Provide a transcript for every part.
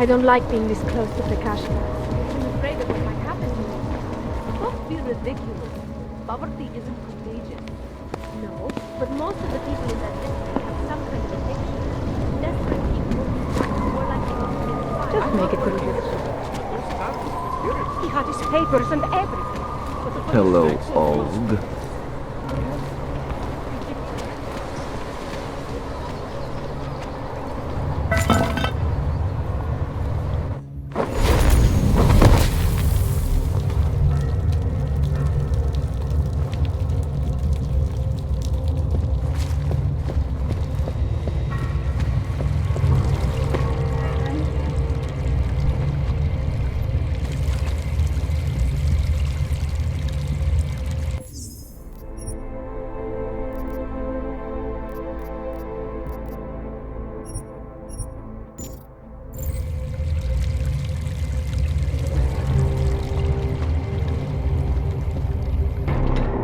I don't like being this close to Prakash. I'm afraid of what might happen to me. Don't be ridiculous. Poverty isn't contagious. No, but most of the people in that district have some kind of addiction. Desperate people are more likely to get fired. Just make it delicious. He had his papers and everything. Hello, Og.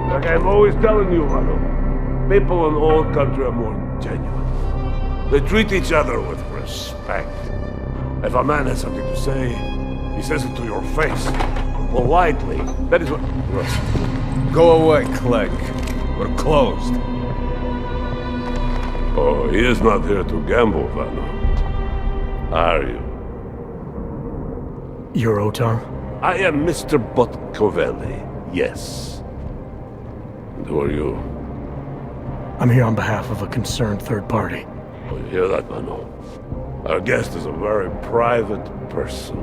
Like I'm always telling you, Rado, people in old country are more genuine. They treat each other with respect. If a man has something to say, he says it to your face. Politely. That is what... Go away, Clegg. We're closed. Oh, he is not here to gamble, Vano. Are you? You're Otar? I am Mr. Botkovelli, yes. And who are you? I'm here on behalf of a concerned third party. Oh, you hear that, Vano? Our guest is a very private person.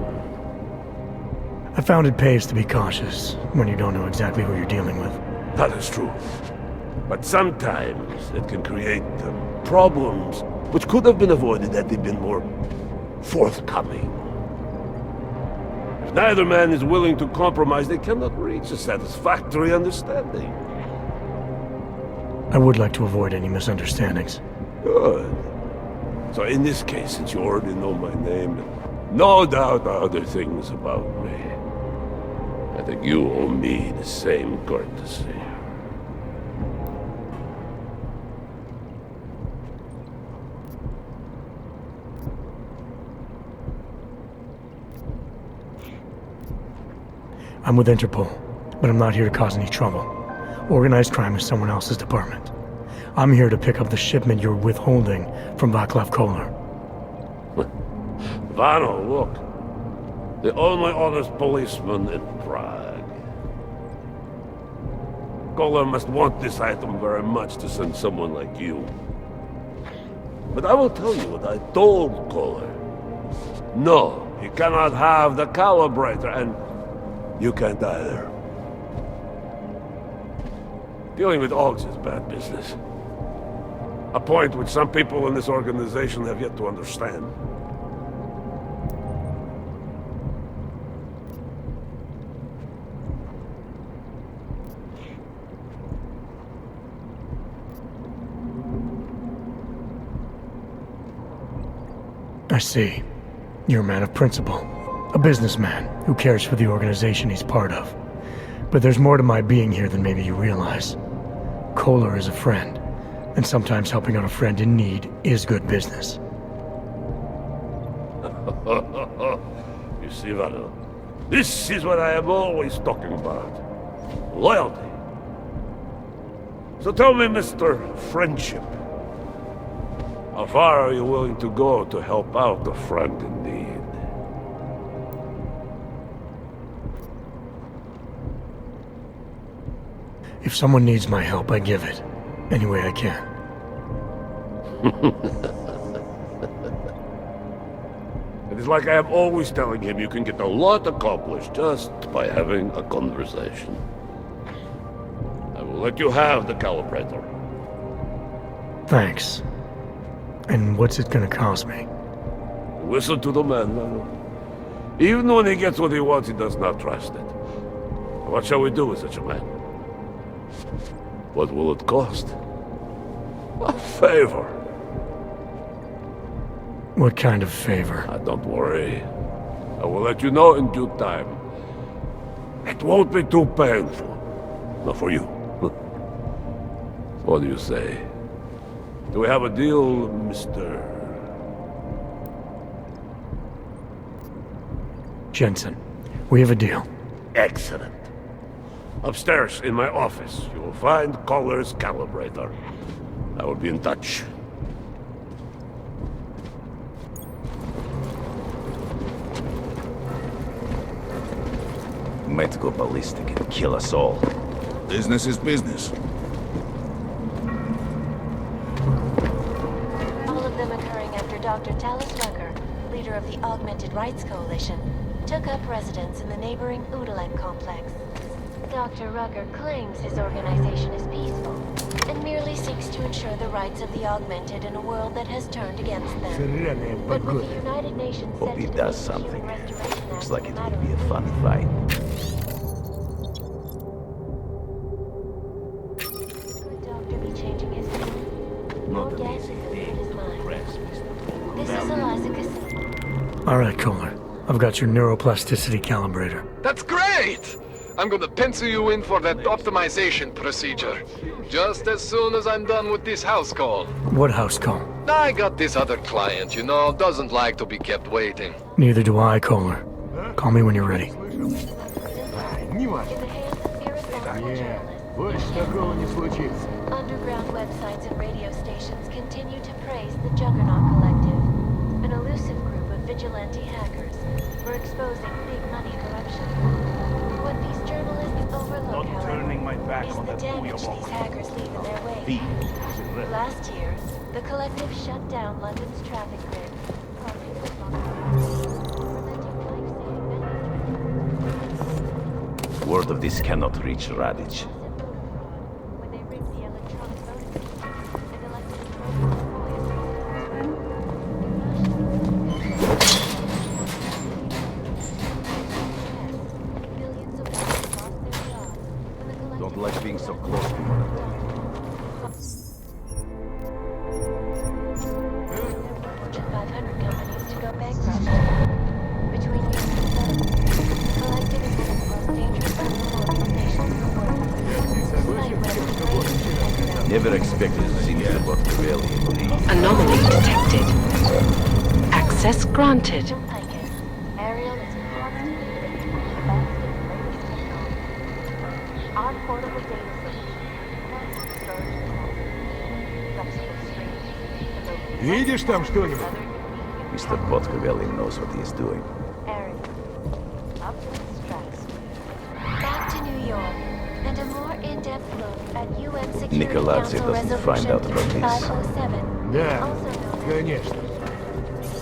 I found it pays to be cautious when you don't know exactly who you're dealing with. That is true. But sometimes it can create problems which could have been avoided had they been more forthcoming. If neither man is willing to compromise, they cannot reach a satisfactory understanding. I would like to avoid any misunderstandings. Good. So in this case, since you already know my name, no doubt other things about me, I think you owe me the same courtesy. I'm with Interpol, but I'm not here to cause any trouble. Organized crime is someone else's department. I'm here to pick up the shipment you're withholding from Václav Koller. Vano, look. The only honest policeman in Prague. Koller must want this item very much to send someone like you. But I will tell you what I told Koller. No, he cannot have the calibrator, and you can't either. Dealing with Augs is bad business. A point which some people in this organization have yet to understand. I see. You're a man of principle. A businessman who cares for the organization he's part of. But there's more to my being here than maybe you realize. Koller is a friend, and sometimes helping out a friend in need is good business. You see, Vano, this is what I am always talking about. Loyalty. So tell me, Mr. Friendship, how far are you willing to go to help out a friend in need? If someone needs my help, I give it. Any way I can. It is like I am always telling him, you can get a lot accomplished just by having a conversation. I will let you have the calibrator. Thanks. And what's it gonna cost me? Listen to the man, Vano. Even when he gets what he wants, he does not trust it. What shall we do with such a man? What will it cost? A favor. What kind of favor? Don't worry. I will let you know in due time. It won't be too painful. Not for you. What do you say? Do we have a deal, Mr. Jensen, we have a deal. Excellent. Upstairs in my office, you will find Collar's calibrator. I will be in touch. Might go ballistic and kill us all. Business is business. All of them occurring after Dr. Talis Rucker, leader of the Augmented Rights Coalition, took up residence in the neighboring Udalek complex. Dr. Rucker claims his organization is peaceful and merely seeks to ensure the rights of the augmented in a world that has turned against them. But with the United Nations Hope he set to does defeat the something. Human Restoration Looks Act like in it a would matter be a of fun weeks. fight. Could Doctor be changing his mind? More gas is in his mind. This is Eliza Cassell. All right, Kohler. I've got your neuroplasticity calibrator. That's great! I'm gonna pencil you in for that optimization procedure. Just as soon as I'm done with this house call. What house call? I got this other client, you know, doesn't like to be kept waiting. Neither do I, Kohler. Call me when you're ready. In the hands of irresponsible journalists, underground websites and radio stations continue to praise the Juggernaut Collective, an elusive group of vigilante hackers for exposing big money corruption. What these journalists overlook, however, is the damage these hackers leave in their wake. Last year, the Collective shut down London's traffic grid, causing preventing life-saving. Word of this cannot reach Radic. When they rigged the electronic voting machines and elected millions of people lost their jobs when the Collective Don't like being so close to one another. Fortune 500 companies to go bankrupt. Between years 2007, Collective is one of the most dangerous criminal organizations in the world. Despite what is crazy, Never expected to see Mr. Botcarelli. Anomaly detected. Access granted. Ariel is constantly bringing the best and latest technology. Our portable data solution, storage capacity, flexible screens, Видишь там что-нибудь? Mr. Botcarelli knows what he is doing. Ariel, up to the stress. Back to New York, and a more in-depth look at UN Security Nikolazzi Council doesn't find Resolution out about this. 507. Да, Also known as конечно. This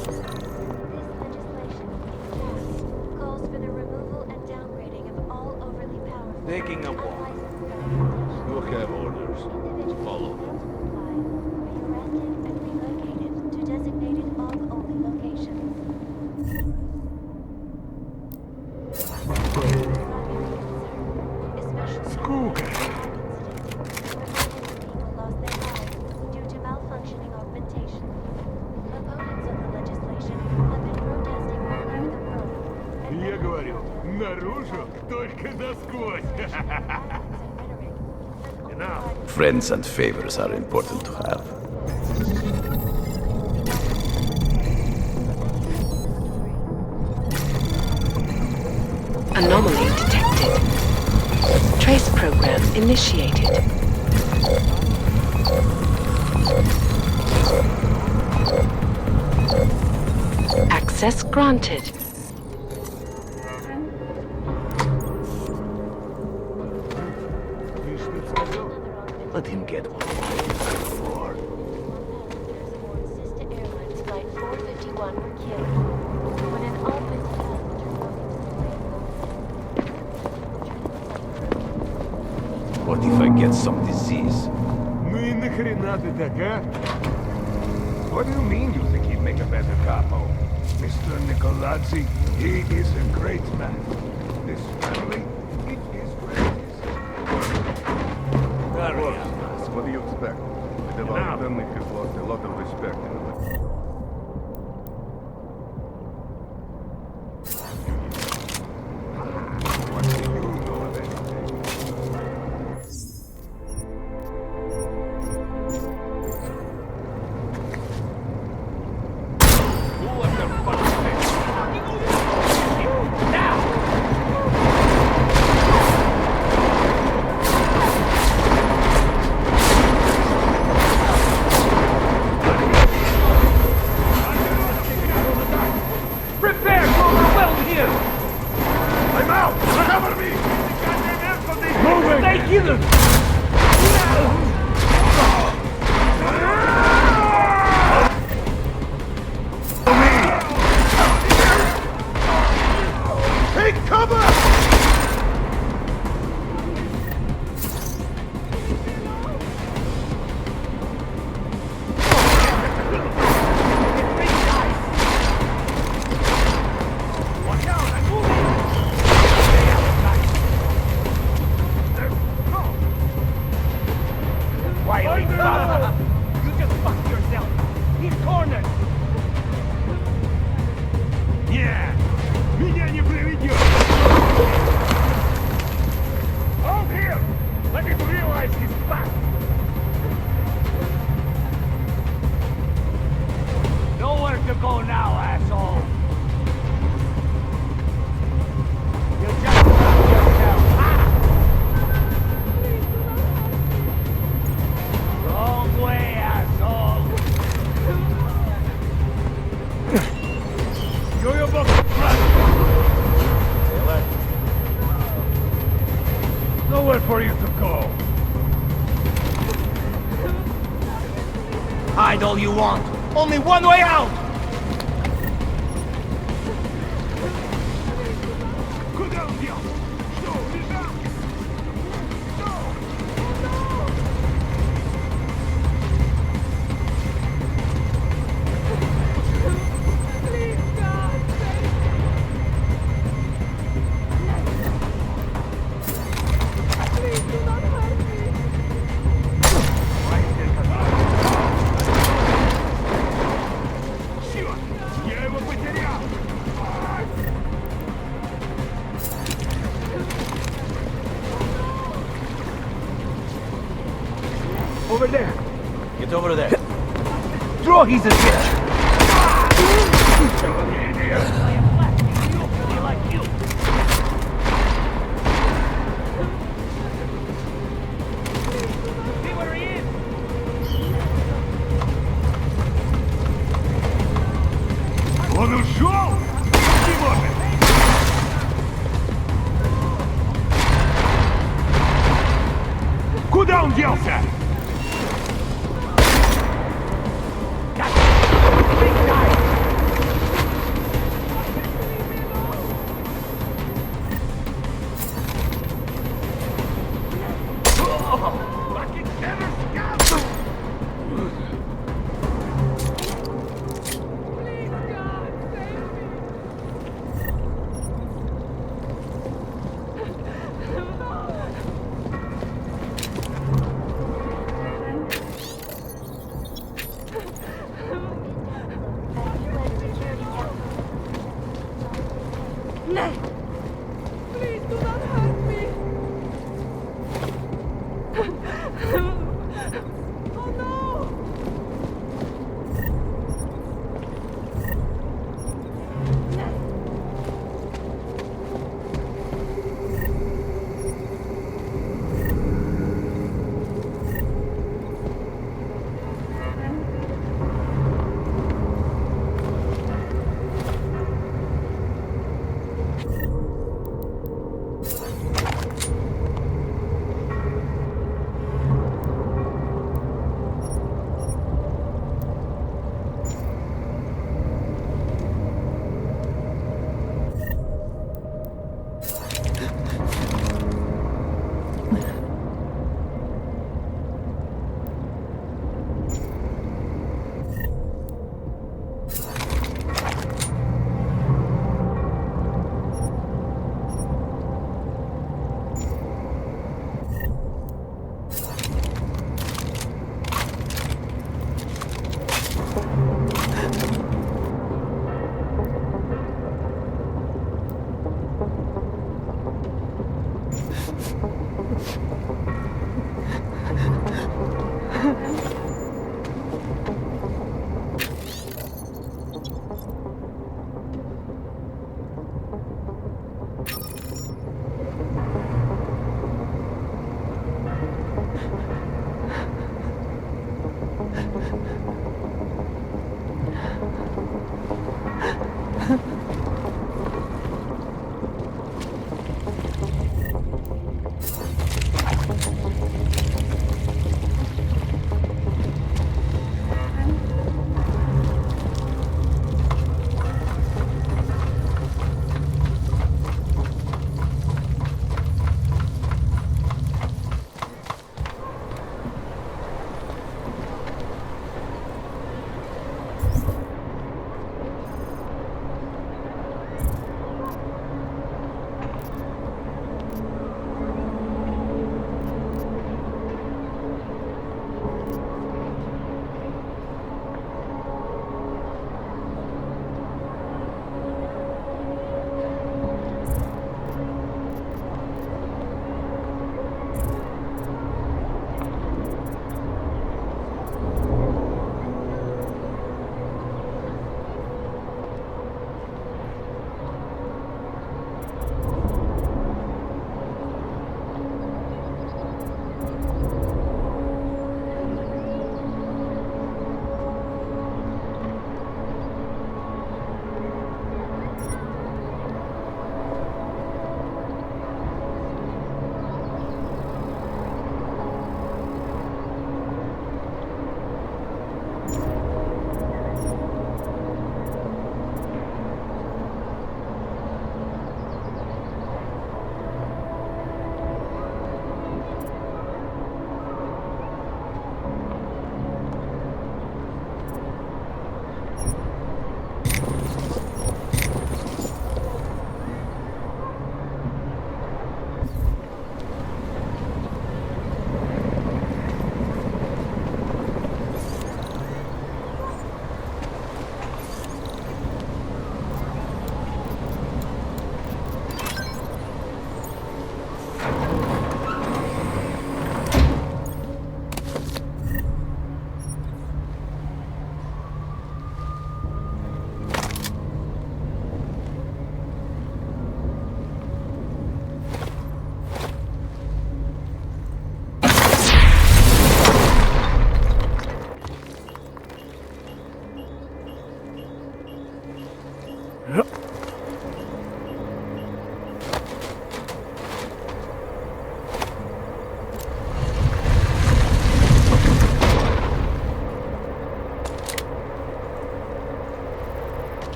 legislation calls for the removal and downgrading of all overly powerful. Taking a walk. You have orders. Follow. Arrested and relocated to designated only locations. Скука. People lost their lives due to malfunctioning augmentation. Opponents of the legislation have been protesting all over the world. And Я говорю, наружу только насквозь. Friends and favors are important to have. Anomaly detected. Trace program initiated. Access granted. Let him get one. Sister Airlines Flight 451 were killed when an augmented passenger What if I get some disease? Ну и нахрена ты так, а? What do you mean you think he'd make a better capo? Mr. Nicolazzi, he is a great man. This family, it is greatest. What do you expect? With a lot of them, we've lost a lot of respect. What do you know of anything? Take cover! Nowhere for you to go. Hide all you want. Only one way out! Over there. Get over there. Throw he's a bitch. Он ушел? Не может. Куда он делся?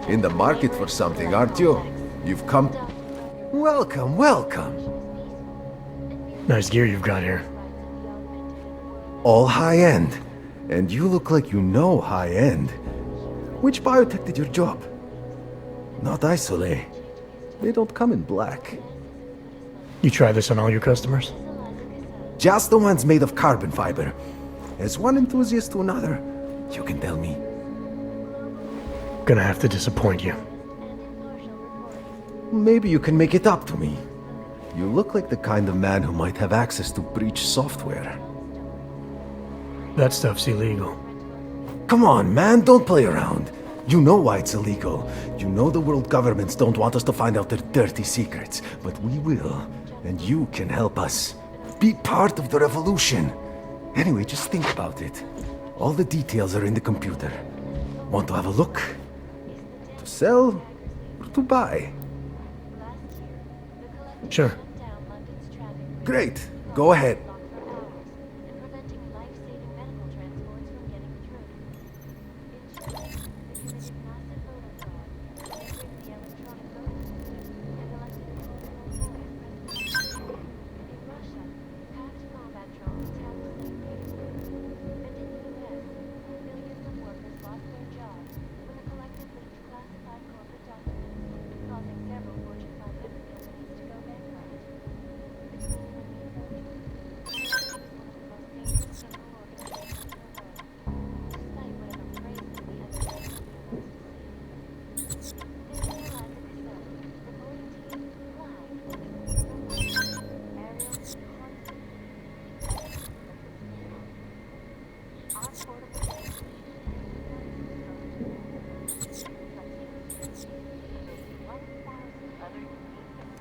In the market for something, aren't you? You've come... Welcome, welcome. Nice gear you've got here. All high-end. And you look like you know high-end. Which biotech did your job? Not Isolé. They don't come in black. You try this on all your customers? Just the ones made of carbon fiber. As one enthusiast to another, you can tell me. Gonna have to disappoint you. Maybe you can make it up to me. You look like the kind of man who might have access to breach software. That stuff's illegal. Come on, man, don't play around. You know why it's illegal. You know the world governments don't want us to find out their dirty secrets, but we will. And you can help us. Be part of the revolution. Anyway, just think about it. All the details are in the computer. Want to have a look? To sell or to buy? Sure. Great. Go ahead.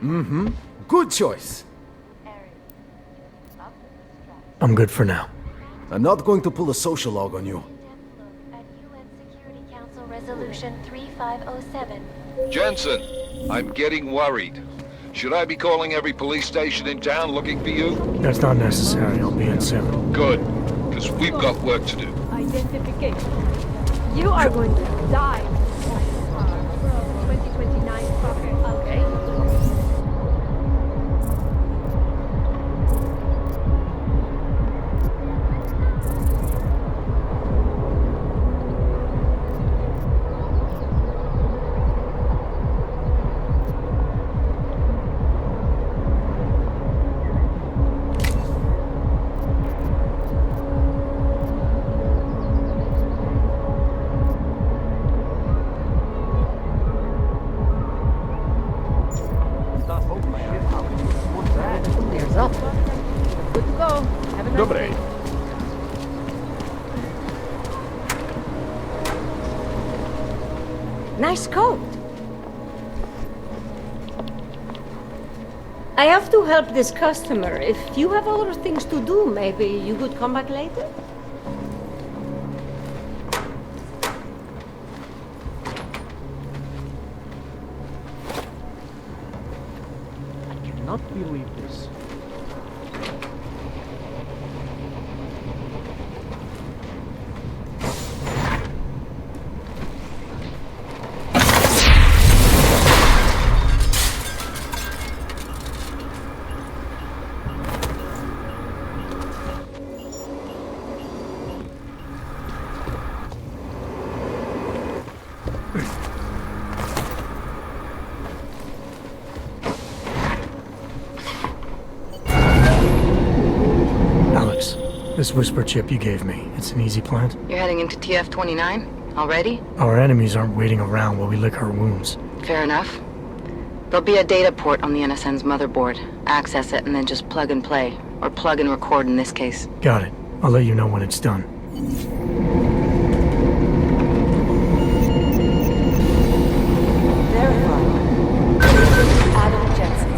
Mm-hmm. Good choice. I'm good for now. I'm not going to pull a social log on you. At UN Security Council Resolution 3507. Jensen, I'm getting worried. Should I be calling every police station in town looking for you? That's not necessary. I'll be in soon. Good, because we've got work to do. Identification. You are going to die. 2029. Okay. Добре. Nice coat. I have to help this customer. If you have other things to do, maybe you could come back later? I cannot believe this. Alex, this whisper chip you gave me, it's an easy plant? You're heading into TF-29 already? Our enemies aren't waiting around while we lick our wounds. Fair enough. There'll be a data port on the NSN's motherboard. Access it and then just plug and play. Or plug and record in this case. Got it. I'll let you know when it's done. Adam Jensen.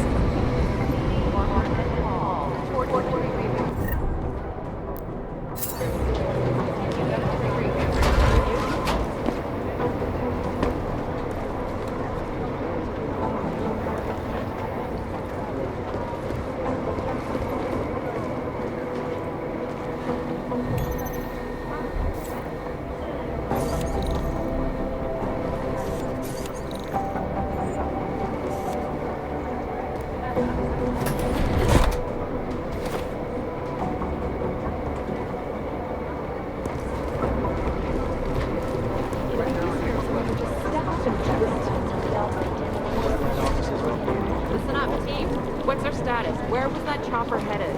their status? Where was that chopper headed?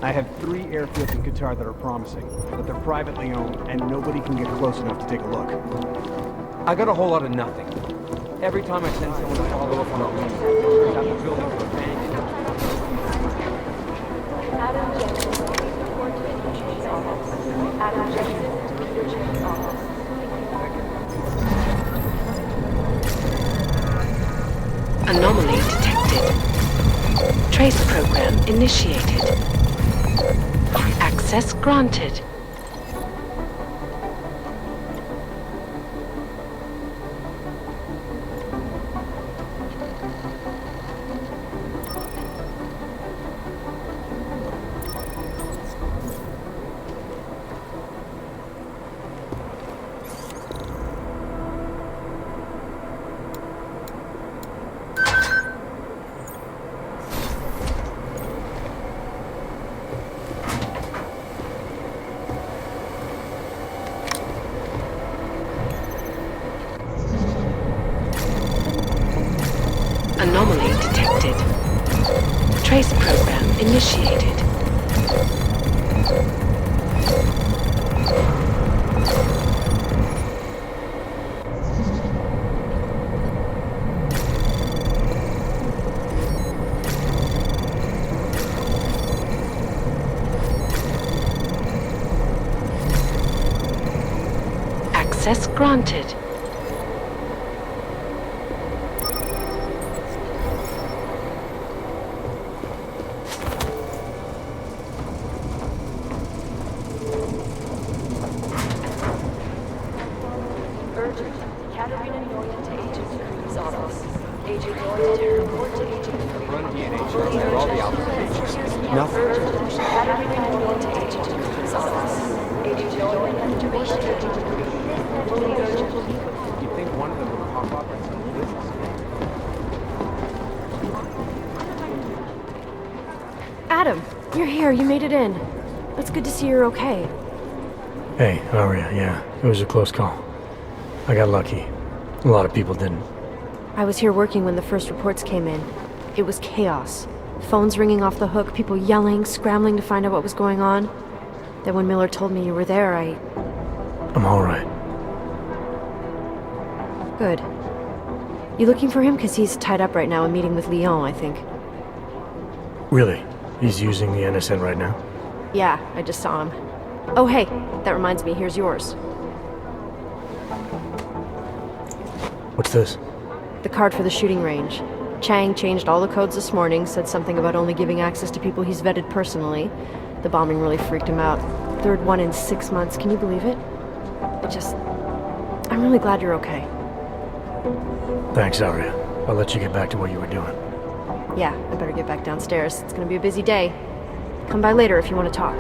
I have 3 airfields in Qatar that are promising, but they're privately owned, and nobody can get close enough to take a look. I got a whole lot of nothing. Every time I send someone to follow up on a lead, I got the building for a bang. Adam Jensen, please report to Interchange office. Adam Jensen, Interchange office. Anomaly detected. Trace program initiated. Access granted. Anomaly detected. Trace program initiated. Access granted. Adam, you're here. You made it in. It's good to see you're okay. Hey, Aria, yeah. It was a close call. I got lucky. A lot of people didn't. I was here working when the first reports came in. It was chaos. Phones ringing off the hook, people yelling, scrambling to find out what was going on. Then when Miller told me you were there, I'm alright. Good. You looking for him? Because he's tied up right now and meeting with Leon, I think. Really? He's using the NSN right now? Yeah, I just saw him. Oh hey, that reminds me, here's yours. What's this? The card for the shooting range. Chang changed all the codes this morning, said something about only giving access to people he's vetted personally. The bombing really freaked him out. Third one in 6 months, can you believe it? I'm really glad you're okay. Thanks, Aria. I'll let you get back to what you were doing. Yeah, I better get back downstairs. It's gonna be a busy day. Come by later if you want to talk.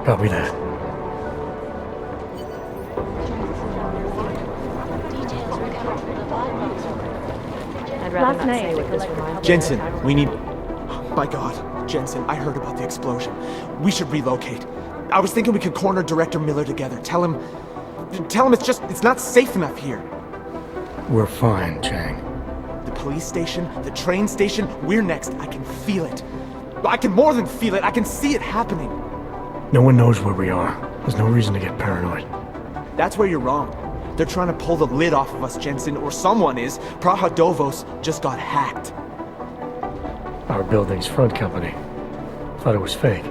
Copy that. I'd rather not say what this reminds me. Jensen, we need... My God, Jensen, I heard about the explosion. We should relocate. I was thinking we could corner Director Miller together. Tell him it's not safe enough here. We're fine, Chang. The police station, the train station, we're next. I can feel it. I can more than feel it. I can see it happening. No one knows where we are. There's no reason to get paranoid. That's where you're wrong. They're trying to pull the lid off of us, Jensen, or someone is. Praha Dovos just got hacked. Our building's front company. Thought it was fake.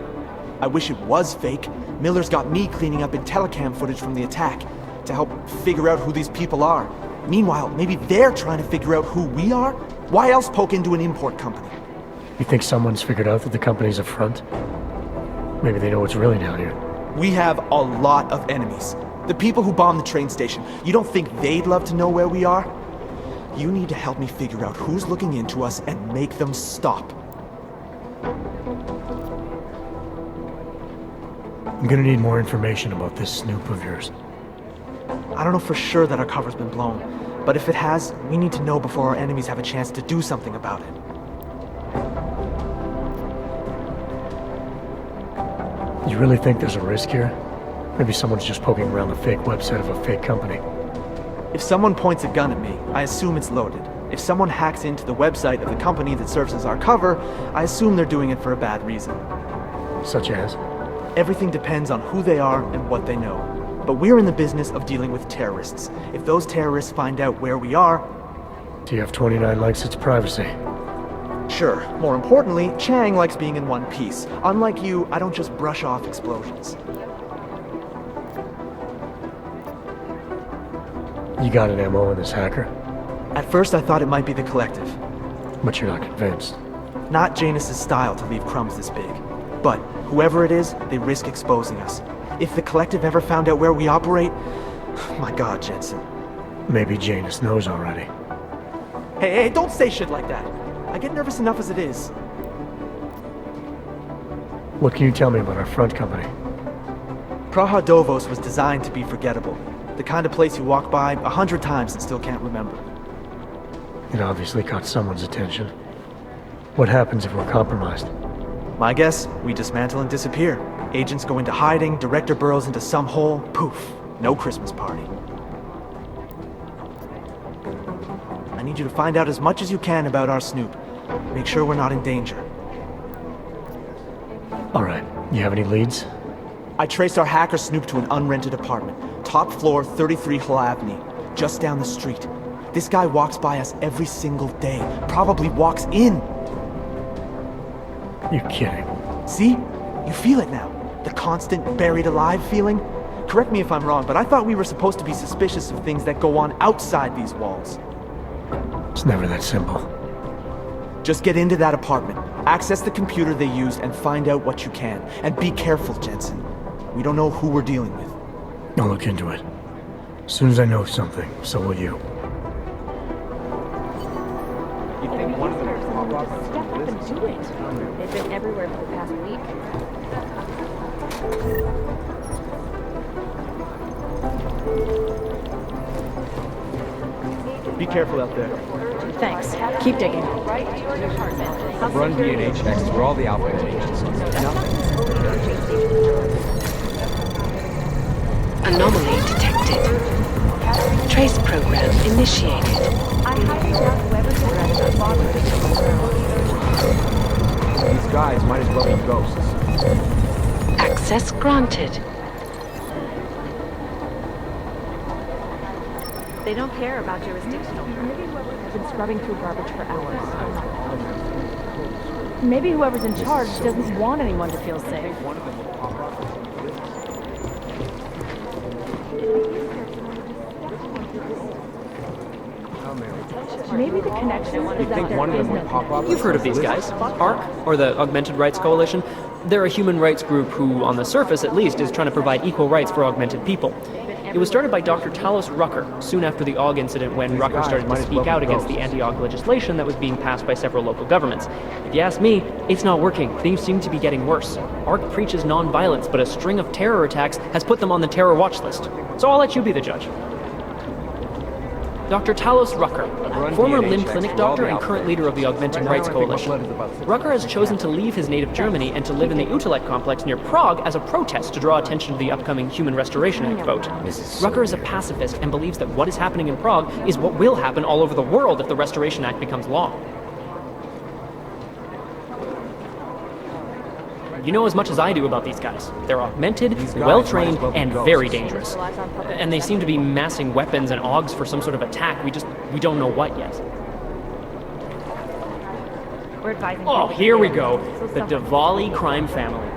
I wish it was fake. Miller's got me cleaning up telecam footage from the attack to help figure out who these people are. Meanwhile, maybe they're trying to figure out who we are? Why else poke into an import company? You think someone's figured out that the company's a front? Maybe they know what's really down here. We have a lot of enemies. The people who bombed the train station. You don't think they'd love to know where we are? You need to help me figure out who's looking into us and make them stop. I'm gonna need more information about this snoop of yours. I don't know for sure that our cover's been blown, but if it has, we need to know before our enemies have a chance to do something about it. You really think there's a risk here? Maybe someone's just poking around the fake website of a fake company. If someone points a gun at me, I assume it's loaded. If someone hacks into the website of the company that serves as our cover, I assume they're doing it for a bad reason. Such as? Everything depends on who they are and what they know. But we're in the business of dealing with terrorists. If those terrorists find out where we are... TF-29 likes its privacy. Sure. More importantly, Chang likes being in one piece. Unlike you, I don't just brush off explosions. You got an MO in this hacker? At first I thought it might be the Collective. But you're not convinced? Not Janus's style to leave crumbs this big. But whoever it is, they risk exposing us. If the Collective ever found out where we operate... My God, Jensen. Maybe Janus knows already. Hey, don't say shit like that. I get nervous enough as it is. What can you tell me about our front company? Praha Dovos was designed to be forgettable. The kind of place you walk by 100 times and still can't remember. It obviously caught someone's attention. What happens if we're compromised? My guess, we dismantle and disappear. Agents go into hiding, director burrows into some hole, poof, no Christmas party. I need you to find out as much as you can about our snoop. Make sure we're not in danger. All right, you have any leads? I traced our hacker snoop to an unrented apartment. Top floor, 33 Hlavny, just down the street. This guy walks by us every single day, probably walks in. You're kidding. See? You feel it now. The constant buried alive feeling. Correct me if I'm wrong, but I thought we were supposed to be suspicious of things that go on outside these walls. It's never that simple. Just get into that apartment, access the computer they used, and find out what you can. And be careful, Jensen. We don't know who we're dealing with. I'll look into it. As soon as I know something, so will you. You think one of them would pop up and step up and do it? They've been everywhere for the past week. Be careful out there. Thanks. Keep digging. Run DNA checks for all the Alpha agents. Anomaly detected. Trace program initiated. These guys might as well be ghosts. Access granted. They don't care about jurisdictional terms. I've been scrubbing through garbage for hours. Maybe whoever's in charge doesn't want anyone to feel safe. Maybe the connection is that one of them would pop up. You've heard of these guys. ARC, or the Augmented Rights Coalition. They're a human rights group who, on the surface at least, is trying to provide equal rights for augmented people. It was started by Dr. Talos Rucker, soon after the AUG incident when Rucker started to speak out against the anti-AUG legislation that was being passed by several local governments. If you ask me, it's not working. Things seem to be getting worse. ARC preaches non-violence, but a string of terror attacks has put them on the terror watch list. So I'll let you be the judge. Dr. Talos Rucker, former limb clinic doctor and current leader of the Augmented Rights Coalition. Rucker has chosen to leave his native Germany and to live in the Utilite complex near Prague as a protest to draw attention to the upcoming Human Restoration Act vote. Rucker is a pacifist and believes that what is happening in Prague is what will happen all over the world if the Restoration Act becomes law. You know as much as I do about these guys. They're augmented, well-trained, and very dangerous. And they seem to be massing weapons and AUGs for some sort of attack. We don't know what yet. Oh, here we go. The Diwali crime family.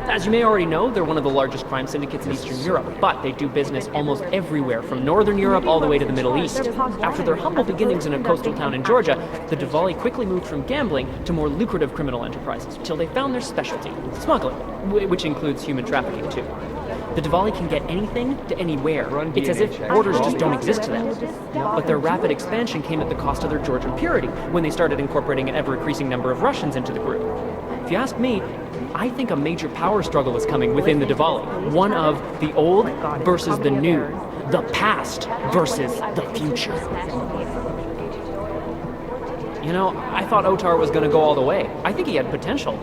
As you may already know, they're one of the largest crime syndicates in Eastern Europe, but they do business almost everywhere, from Northern Europe all the way to the Middle East. After their humble beginnings in a coastal town in Georgia, the Diwali quickly moved from gambling to more lucrative criminal enterprises, until they found their specialty, smuggling, which includes human trafficking too. The Diwali can get anything to anywhere. It's as if borders just don't exist to them. But their rapid expansion came at the cost of their Georgian purity, when they started incorporating an ever-increasing number of Russians into the group. If you ask me, I think a major power struggle is coming within the Diwali. One of the old versus the new. The past versus the future. You know, I thought Otar was going to go all the way. I think he had potential.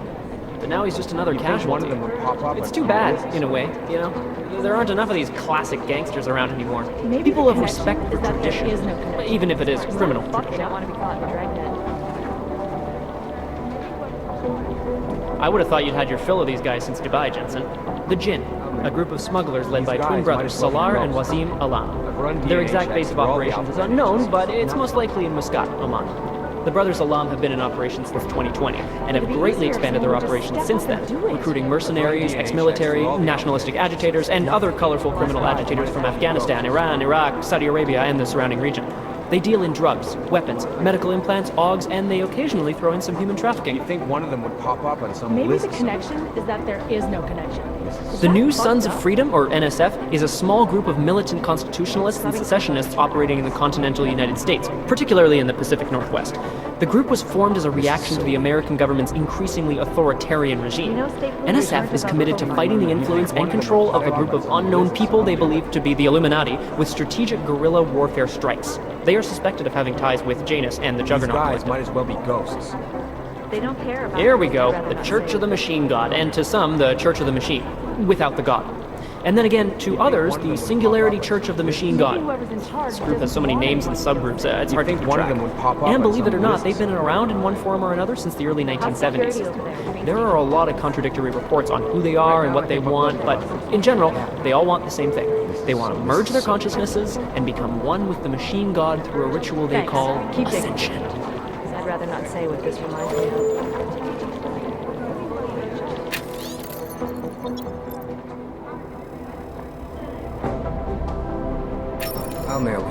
but now he's just another You think one casualty. of them would pop up It's on too some bad, list? in a way, you know? There aren't enough of these classic gangsters around anymore. Maybe People the have respect for connection is that there tradition, is no connection. even if it is criminal Fuck, they tradition. don't want to be caught in the dragnet. I would have thought you'd had your fill of these guys since Dubai, Jensen. The Jinn, a group of smugglers led by twin brothers Salar and Wasim Alam. Their exact base of operations is unknown, but it's most likely in Muscat, Oman. The brothers Alam have been in operation since 2020 and have greatly expanded their operations since then, recruiting mercenaries, ex-military, nationalistic agitators, and other colorful criminal agitators from Afghanistan, Iran, Iraq, Saudi Arabia, and the surrounding region. They deal in drugs, weapons, medical implants, augs, and they occasionally throw in some human trafficking. You think one of them would pop up on some Maybe list? the connection is that there is no connection. The New Sons of Freedom, or NSF, is a small group of militant constitutionalists and secessionists operating in the continental United States, particularly in the Pacific Northwest. The group was formed as a reaction to the American government's increasingly authoritarian regime. NSF is committed to fighting the influence and control of a group of unknown people they believe to be the Illuminati with strategic guerrilla warfare strikes. They are suspected of having ties with Janus and the Juggernaut. These guys might as well be ghosts. They don't care about. Here we go, the Church of the Machine God, and to some, the Church of the Machine, without the God. And then again, to others, the Singularity Church of the Machine God. This group has so many names and subgroups, it's hard to keep one of track. them would pop up And on believe it or some not, lists? they've been around in one form or another since the early 1970s. There are a lot of contradictory reports on who they are and what they want, but in general, they all want the same thing. They want to merge their consciousnesses and become one with the Machine God through a ritual they Thanks. call Keep digging. Ascension. 'Cause I'd rather not say what this reminds me of. I'll mail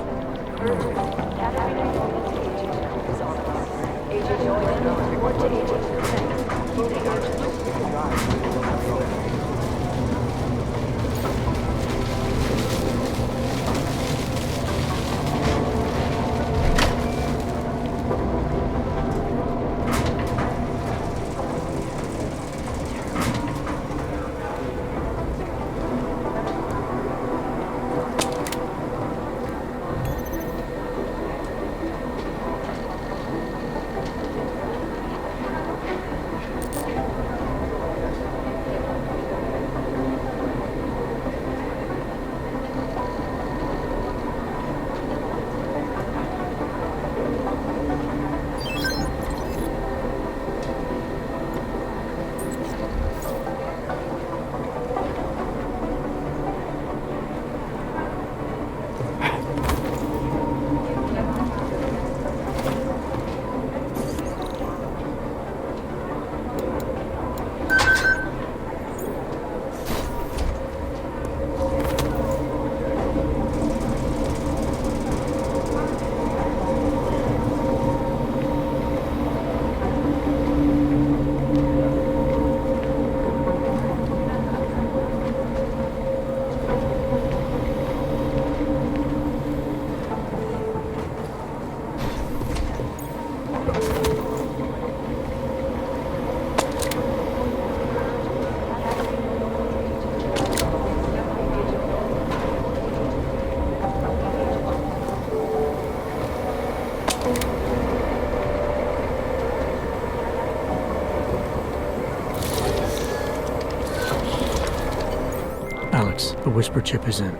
Alex, the whisper chip is in.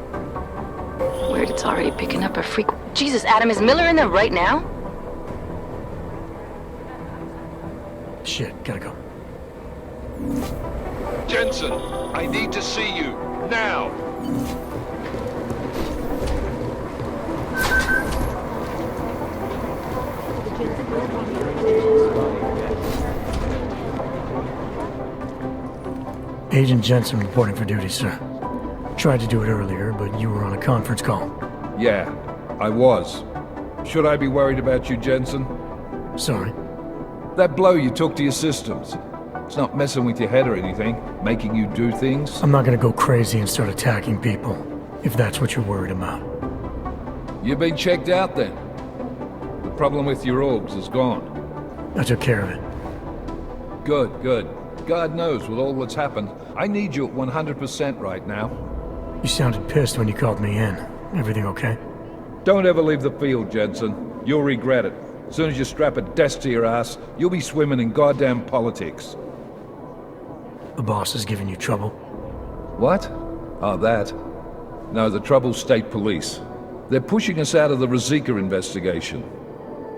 Weird, it's already picking up a freak. Jesus, Adam, is Miller in there right now? Shit, gotta go. Jensen, I need to see you. Now! Agent Jensen reporting for duty, sir. Tried to do it earlier, but you were on a conference call. Yeah, I was. Should I be worried about you, Jensen? Sorry. That blow you took to your systems. It's not messing with your head or anything, making you do things. I'm not gonna go crazy and start attacking people, if that's what you're worried about. You've been checked out then. The problem with your orgs is gone. I took care of it. Good, good. God knows with all that's happened, I need you at 100% right now. You sounded pissed when you called me in. Everything okay? Don't ever leave the field, Jensen. You'll regret it. As soon as you strap a desk to your ass, you'll be swimming in goddamn politics. The boss is giving you trouble? What? Oh, that? No, the trouble's state police. They're pushing us out of the Razika investigation.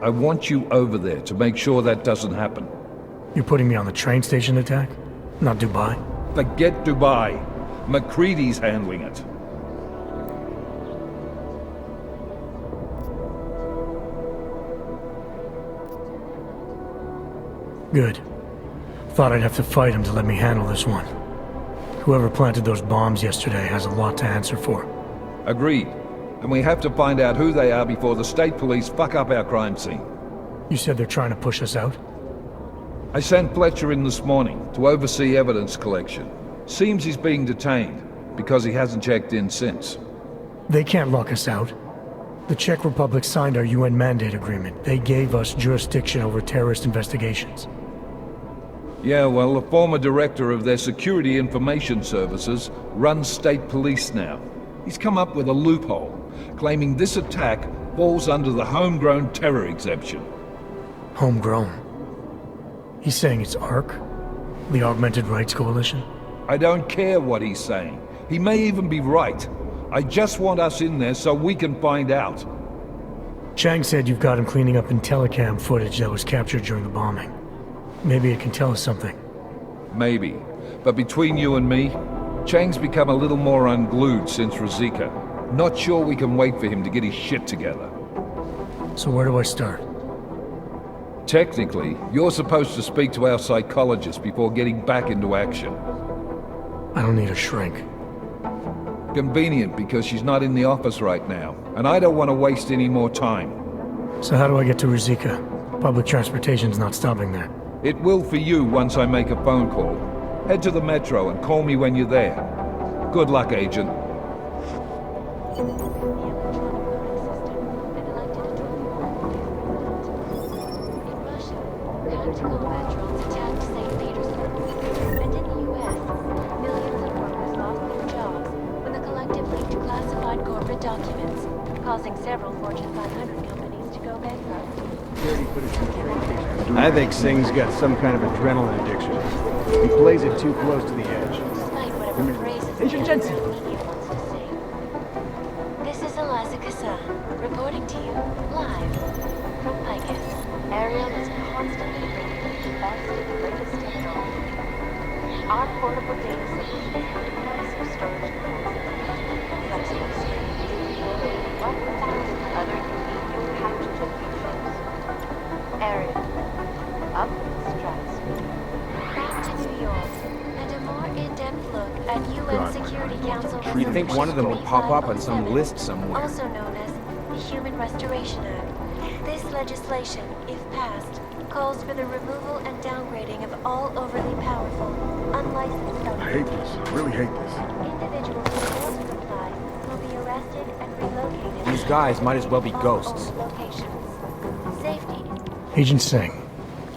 I want you over there to make sure that doesn't happen. You're putting me on the train station attack? Not Dubai? Forget Dubai. McCready's handling it. Good. Thought I'd have to fight him to let me handle this one. Whoever planted those bombs yesterday has a lot to answer for. Agreed. And we have to find out who they are before the state police fuck up our crime scene. You said they're trying to push us out? I sent Fletcher in this morning to oversee evidence collection. Seems he's being detained, because he hasn't checked in since. They can't lock us out. The Czech Republic signed our UN mandate agreement. They gave us jurisdiction over terrorist investigations. Yeah, well, the former director of their security information services runs state police now. He's come up with a loophole, claiming this attack falls under the homegrown terror exemption. Homegrown? He's saying it's ARC? The Augmented Rights Coalition? I don't care what he's saying. He may even be right. I just want us in there so we can find out. Chang said you've got him cleaning up Intellicam footage that was captured during the bombing. Maybe it can tell us something. Maybe. But between you and me, Chang's become a little more unglued since Razika. Not sure we can wait for him to get his shit together. So where do I start? Technically, you're supposed to speak to our psychologist before getting back into action. I don't need a shrink. Convenient, because she's not in the office right now, and I don't want to waste any more time. So how do I get to Razika? Public transportation's not stopping there. It will for you once I make a phone call. Head to the metro and call me when you're there. Good luck, Agent. I think Singh's got some kind of adrenaline addiction. He plays it too close to the edge. Agent Jensen! This is Eliza Kassan, reporting to you live from Picus. Ariel is constantly bringing the best and latest technology. Our portable data solution has massive storage capacity, flexible screens, and 1,000 other unique and packaging features. Ariel, up in the stratosphere. Back to New York, and a more in-depth look at UN Security Council You think one of them will pop up on some list somewhere? also known as the Human Restoration Act. This legislation, if passed, calls for the removal and downgrading of all overly powerful, unlicensed substances. I hate this. I really hate this. Individuals who fail to comply will be arrested and relocated. These guys might as well be ghosts. Locations. Safety. Agent Singh.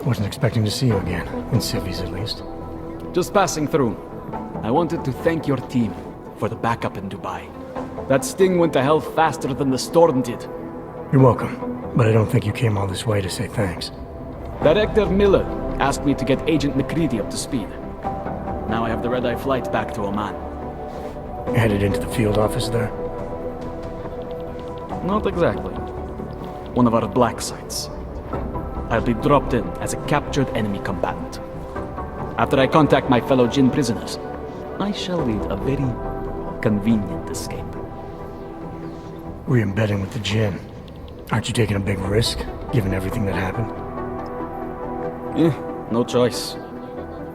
Wasn't expecting to see you again. In civvies, at least. Just passing through. I wanted to thank your team for the backup in Dubai. That sting went to hell faster than the storm did. You're welcome, but I don't think you came all this way to say thanks. Director Miller asked me to get Agent McCready up to speed. Now I have the red-eye flight back to Oman. Headed into the field office there? Not exactly. One of our black sites. I'll be dropped in as a captured enemy combatant. After I contact my fellow Jinn prisoners, I shall lead a very convenient escape. Re-embedding with the Jinn. Aren't you taking a big risk, given everything that happened? No choice.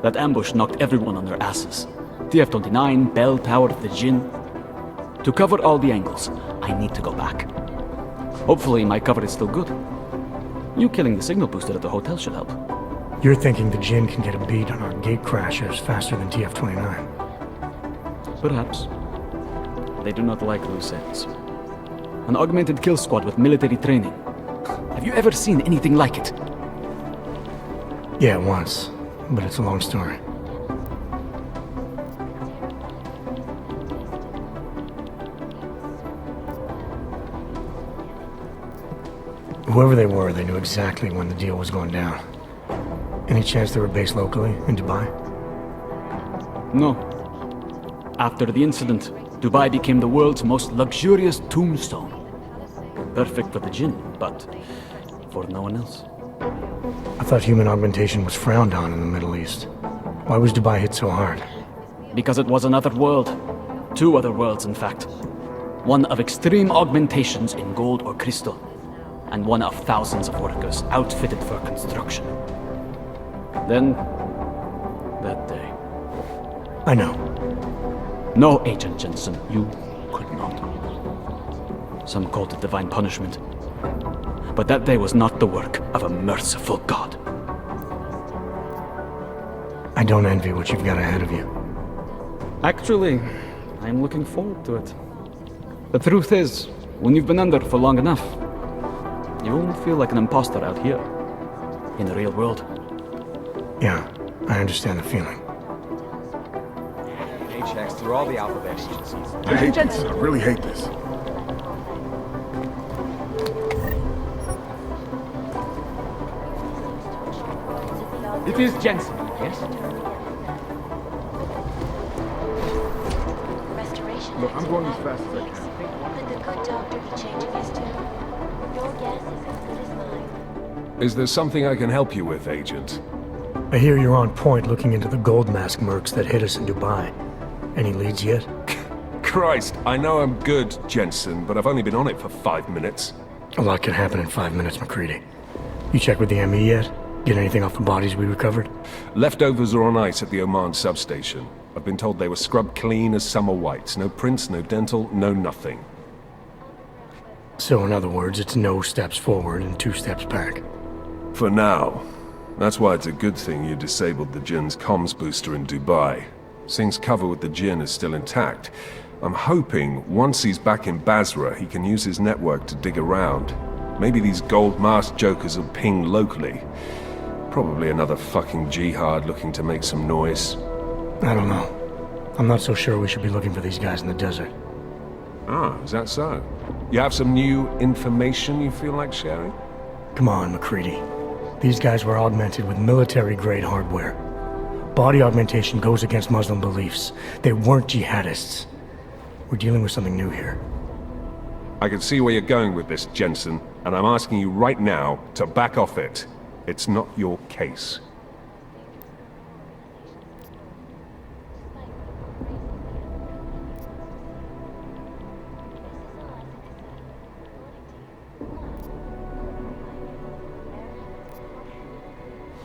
That ambush knocked everyone on their asses. TF-29, Bell Tower of the Jinn. To cover all the angles, I need to go back. Hopefully my cover is still good. You killing the signal booster at the hotel should help. You're thinking the Jinn can get a beat on our gate crashers faster than TF-29. Perhaps. They do not like loose ends. An augmented kill squad with military training. Have you ever seen anything like it? Yeah, once. But it's a long story. Whoever they were, they knew exactly when the deal was going down. Any chance they were based locally, in Dubai? No. After the incident, Dubai became the world's most luxurious tombstone. Perfect for the Jinn, but for no one else. I thought human augmentation was frowned on in the Middle East. Why was Dubai hit so hard? Because it was another world. 2 other worlds, in fact. One of extreme augmentations in gold or crystal, and one of thousands of workers outfitted for construction. Then, that day. I know. No, Agent Jensen, you could not. Some called it divine punishment. But that day was not the work of a merciful God. I don't envy what you've got ahead of you. Actually, I'm looking forward to it. The truth is, when you've been under for long enough, you only feel like an imposter out here, in the real world. Yeah, I understand the feeling. Checks through all the alphabet agencies. I hate this. I really hate this. It is Jensen, yes? Look, I'm going as fast as I can. Could the good doctor be changing his tune? Your guess is as good as mine. Is there something I can help you with, Agent? I hear you're on point looking into the gold mask mercs that hit us in Dubai. Any leads yet? Christ, I know I'm good, Jensen, but I've only been on it for 5 minutes. A lot can happen in 5 minutes, McCready. You checked with the ME yet? Get anything off the bodies we recovered? Leftovers are on ice at the Oman substation. I've been told they were scrubbed clean as summer whites. No prints, no dental, no nothing. So in other words, it's no steps forward and 2 steps back. For now. That's why it's a good thing you disabled the Jinn's comms booster in Dubai. Singh's cover with the Jinn is still intact. I'm hoping once he's back in Basra, he can use his network to dig around. Maybe these gold-masked jokers will ping locally. Probably another fucking jihad looking to make some noise. I don't know. I'm not so sure we should be looking for these guys in the desert. Ah, is that so? You have some new information you feel like sharing? Come on, McCready. These guys were augmented with military-grade hardware. Body augmentation goes against Muslim beliefs. They weren't jihadists. We're dealing with something new here. I can see where you're going with this, Jensen, and I'm asking you right now to back off it. It's not your case.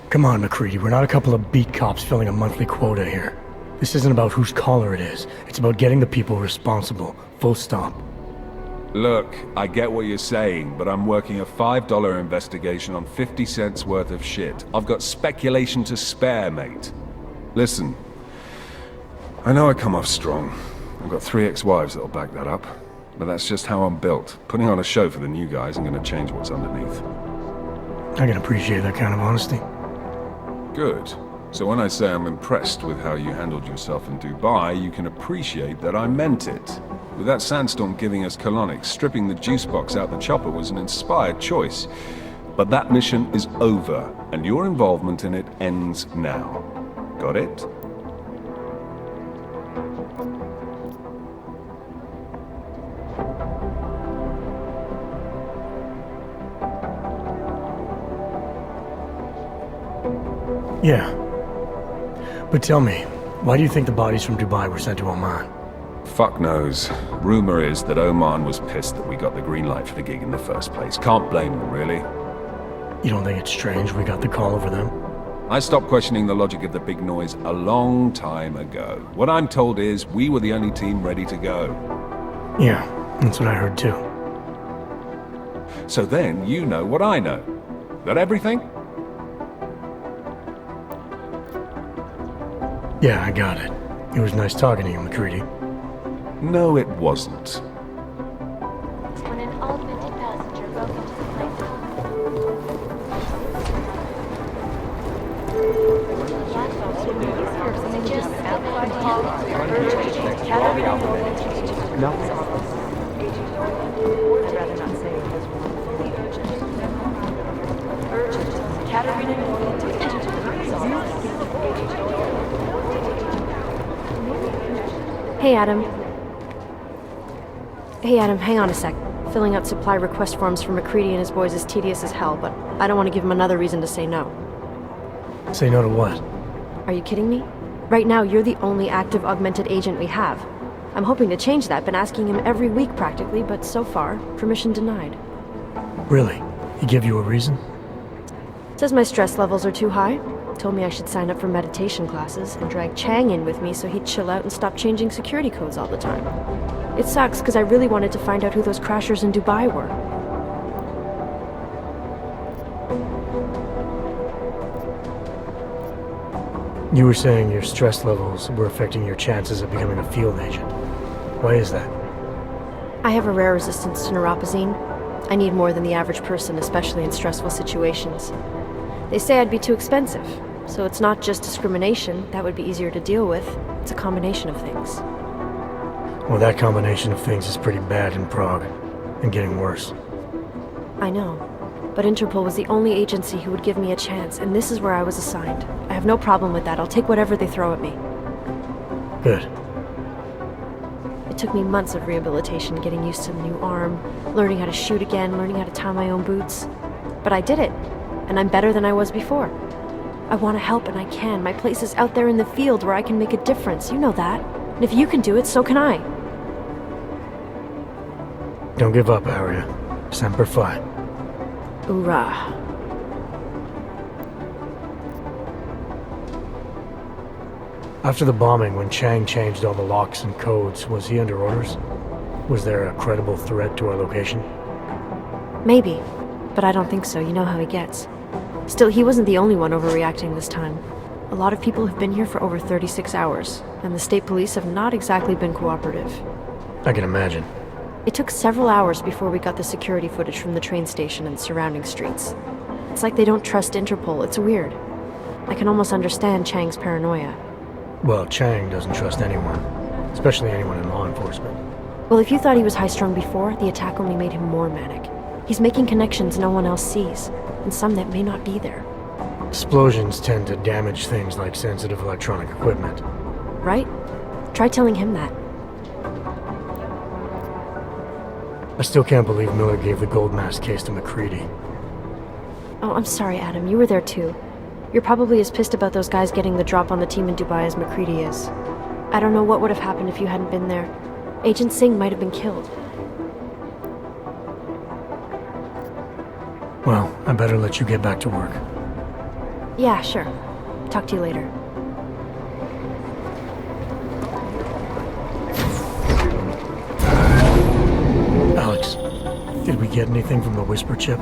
Come on, McCready. We're not a couple of beat cops filling a monthly quota here. This isn't about whose caller it is. It's about getting the people responsible. Full stop. Look, I get what you're saying, but I'm working a $5 investigation on 50 cents worth of shit. I've got speculation to spare, mate. Listen, I know I come off strong. I've got 3 ex-wives that'll back that up. But that's just how I'm built. Putting on a show for the new guys ain't gonna change what's underneath. I can appreciate that kind of honesty. Good. So when I say I'm impressed with how you handled yourself in Dubai, you can appreciate that I meant it. With that sandstorm giving us colonics, stripping the juice box out the chopper was an inspired choice. But that mission is over, and your involvement in it ends now. Got it? Yeah. But tell me, why do you think the bodies from Dubai were sent to Oman? Fuck knows. Rumor is that Oman was pissed that we got the green light for the gig in the first place. Can't blame them, really. You don't think it's strange we got the call over them? I stopped questioning the logic of the big noise a long time ago. What I'm told is we were the only team ready to go. Yeah, that's what I heard too. So then you know what I know. That everything? Yeah, I got it. It was nice talking to you, McCready. No, it wasn't. When an augmented passenger broke into the plane I'd rather not say it was fully urgent. Urgent. Katerina needed to enter the prison. Hey, Adam. Hey, Adam, hang on a sec. Filling out supply request forms for McCready and his boys is tedious as hell, but I don't want to give him another reason to say no. Say no to what? Are you kidding me? Right now, you're the only active augmented agent we have. I'm hoping to change that, been asking him every week practically, but so far, permission denied. Really? He gave you a reason? Says my stress levels are too high. Told me I should sign up for meditation classes and drag Chang in with me so he'd chill out and stop changing security codes all the time. It sucks because I really wanted to find out who those crashers in Dubai were. You were saying your stress levels were affecting your chances of becoming a field agent. Why is that? I have a rare resistance to neuropazine. I need more than the average person, especially in stressful situations. They say I'd be too expensive, so it's not just discrimination. That would be easier to deal with. It's a combination of things. Well, that combination of things is pretty bad in Prague, and getting worse. I know, but Interpol was the only agency who would give me a chance, and this is where I was assigned. I have no problem with that. I'll take whatever they throw at me. Good. It took me months of rehabilitation, getting used to the new arm, learning how to shoot again, learning how to tie my own boots. But I did it, and I'm better than I was before. I want to help, and I can. My place is out there in the field where I can make a difference. You know that. And if you can do it, so can I. Don't give up, Aria. Semper Fi. Hoorah. After the bombing, when Chang changed all the locks and codes, was he under orders? Was there a credible threat to our location? Maybe, but I don't think so. You know how he gets. Still, he wasn't the only one overreacting this time. A lot of people have been here for over 36 hours, and the state police have not exactly been cooperative. I can imagine. It took several hours before we got the security footage from the train station and surrounding streets. It's like they don't trust Interpol. It's weird. I can almost understand Chang's paranoia. Well, Chang doesn't trust anyone, especially anyone in law enforcement. Well, if you thought he was high-strung before, the attack only made him more manic. He's making connections no one else sees, and some that may not be there. Explosions tend to damage things like sensitive electronic equipment. Right? Try telling him that. I still can't believe Miller gave the gold mask case to McCready. Oh, I'm sorry, Adam. You were there too. You're probably as pissed about those guys getting the drop on the team in Dubai as McCready is. I don't know what would have happened if you hadn't been there. Agent Singh might have been killed. Well, I better let you get back to work. Yeah, sure. Talk to you later. Alex, did we get anything from the Whisper chip?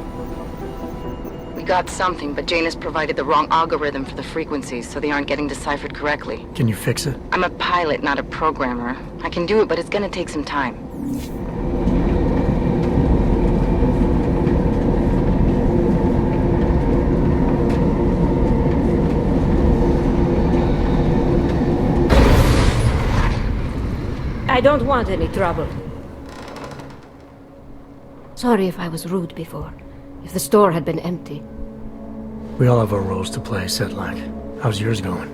We got something, but Jane has provided the wrong algorithm for the frequencies, so they aren't getting deciphered correctly. Can you fix it? I'm a pilot, not a programmer. I can do it, but it's gonna take some time. I don't want any trouble. Sorry if I was rude before. If the store had been empty. We all have our roles to play, Setlak. How's yours going?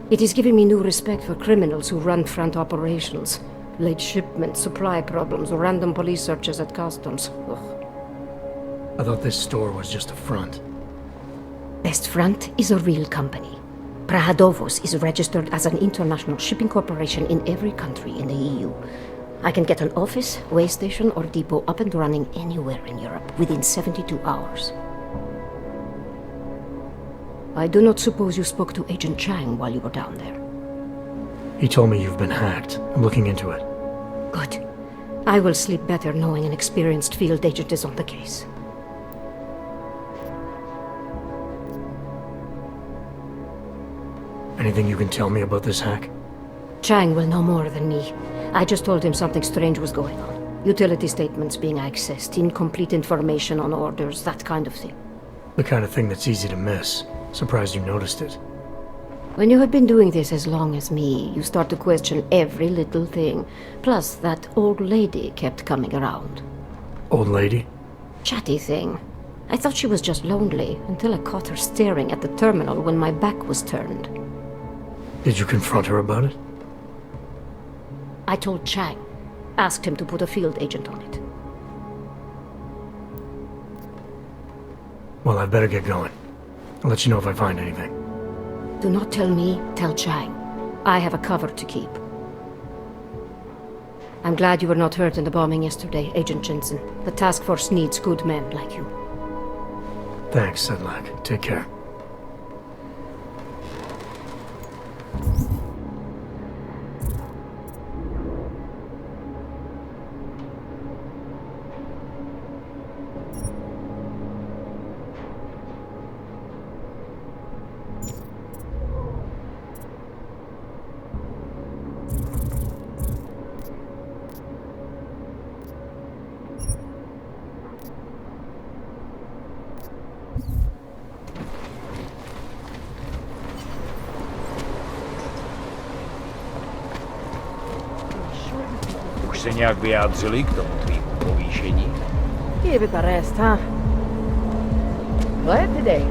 It is giving me new respect for criminals who run front operations. Late shipments, supply problems, random police searches at customs. Ugh. I thought this store was just a front. Best Front is a real company. Prahadovos is registered as an international shipping corporation in every country in the EU. I can get an office, way station, or depot up and running anywhere in Europe within 72 hours. I do not suppose you spoke to Agent Chang while you were down there. He told me you've been hacked. I'm looking into it. Good. I will sleep better knowing an experienced field agent is on the case. Anything you can tell me about this hack? Chang will know more than me. I just told him something strange was going on. Utility statements being accessed, incomplete information on orders, that kind of thing. The kind of thing that's easy to miss. Surprised you noticed it. When you have been doing this as long as me, you start to question every little thing. Plus, that old lady kept coming around. Old lady? Chatty thing. I thought she was just lonely, until I caught her staring at the terminal when my back was turned. Did you confront her about it? I told Chang. Asked him to put a field agent on it. Well, I'd better get going. I'll let you know if I find anything. Do not tell me, tell Chang. I have a cover to keep. I'm glad you were not hurt in the bombing yesterday, Agent Jensen. The task force needs good men like you. Thanks, Sedlak. Take care. Už se nějak vyjádřili k tomu tvýmu povýšení? Give it a rest, huh? Glad today.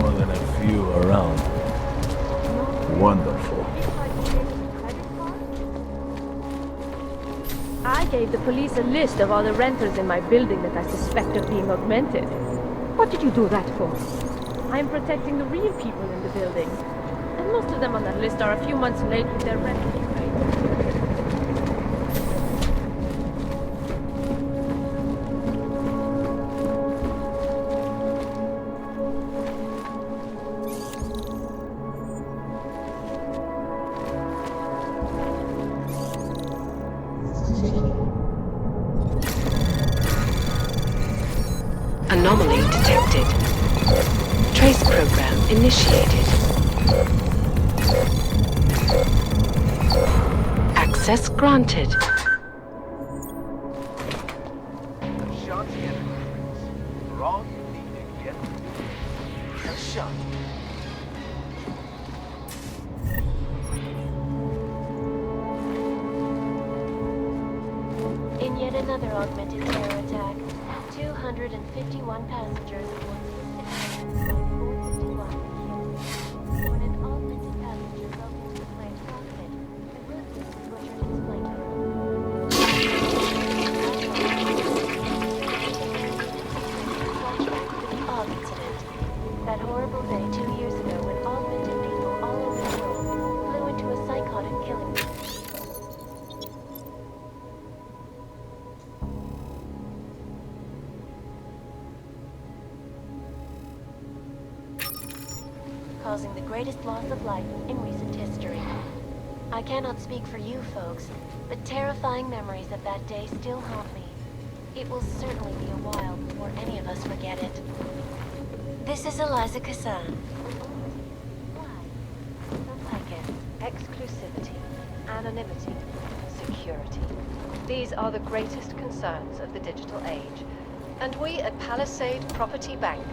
More than a few around. Wonderful. I gave the police a list of all the renters in my building that I suspect of being augmented. What did you do that for? I'm protecting the real people in the building. And most of them on that list are a few months late with their rent. Anomaly detected. Trace program initiated. Access granted. In yet another augmented terror attack, 251 passengers aboard the 451 when an augmented passenger broke into the plane's cockpit and ruthlessly butchered its flight crew. Incident. That horrible day 2 years ago when augmented people all over the world flew into a psychotic killing spree. Causing the greatest loss of life in recent history. I cannot speak for you folks, but terrifying memories of that day still haunt me. It will certainly be a while before any of us forget it. This is Eliza Kassan. Like it. Exclusivity, anonymity, security. These are the greatest concerns of the digital age. And we at Palisade Property Bank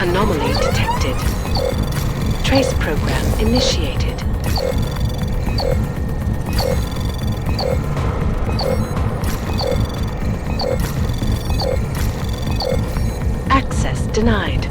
Anomaly detected. Trace program initiated. Access denied.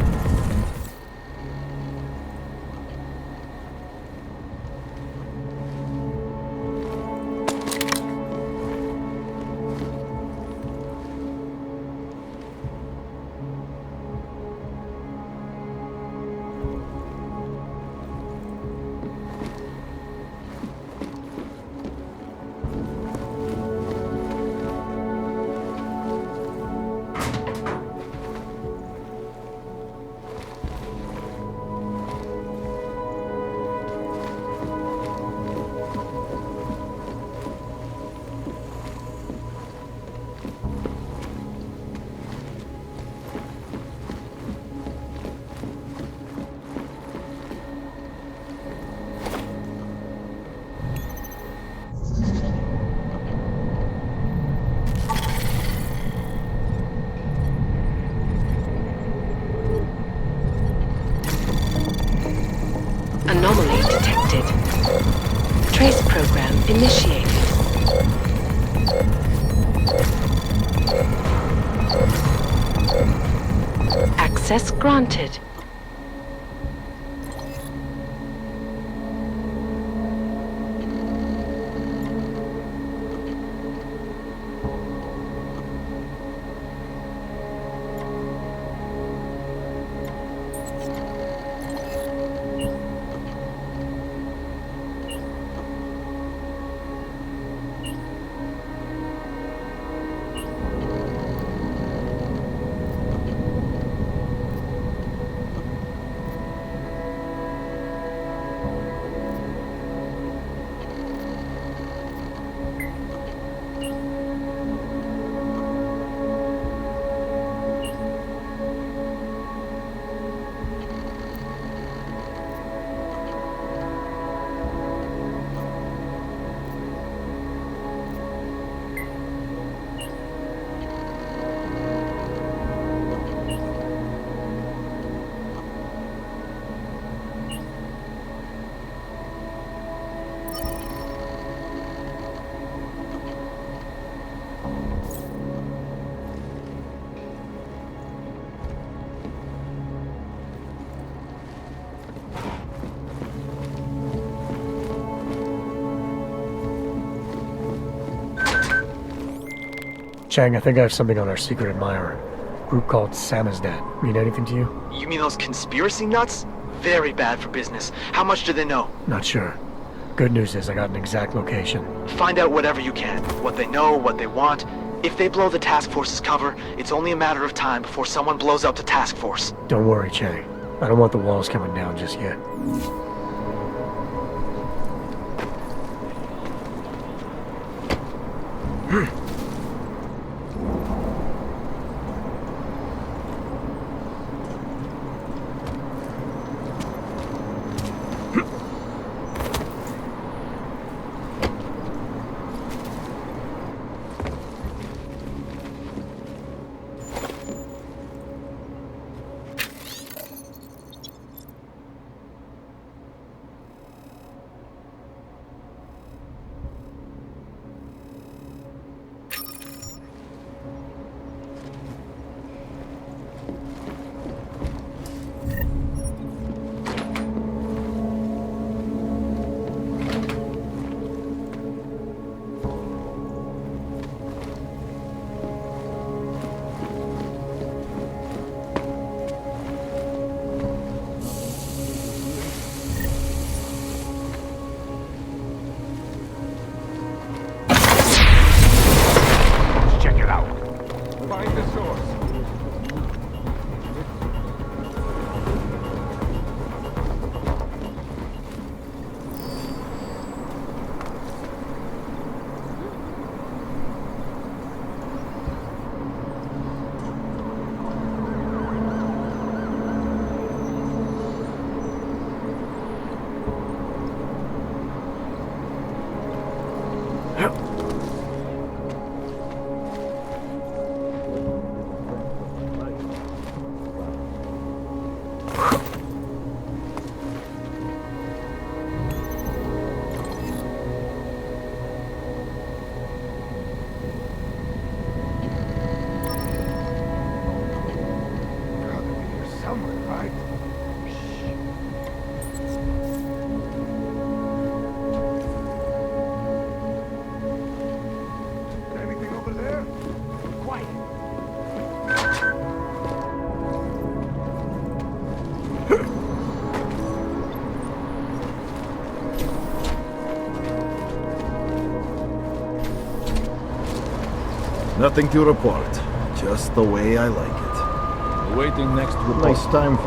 initiated. Access granted. Chang, I think I have something on our secret admirer. Group called Samizdat. Mean anything to you? You mean those conspiracy nuts? Very bad for business. How much do they know? Not sure. Good news is I got an exact location. Find out whatever you can. What they know, what they want. If they blow the task force's cover, it's only a matter of time before someone blows up the task force. Don't worry, Chang. I don't want the walls coming down just yet. Nothing to report. Just the way I like it. Awaiting next report. Nice time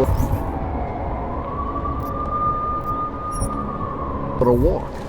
for a walk.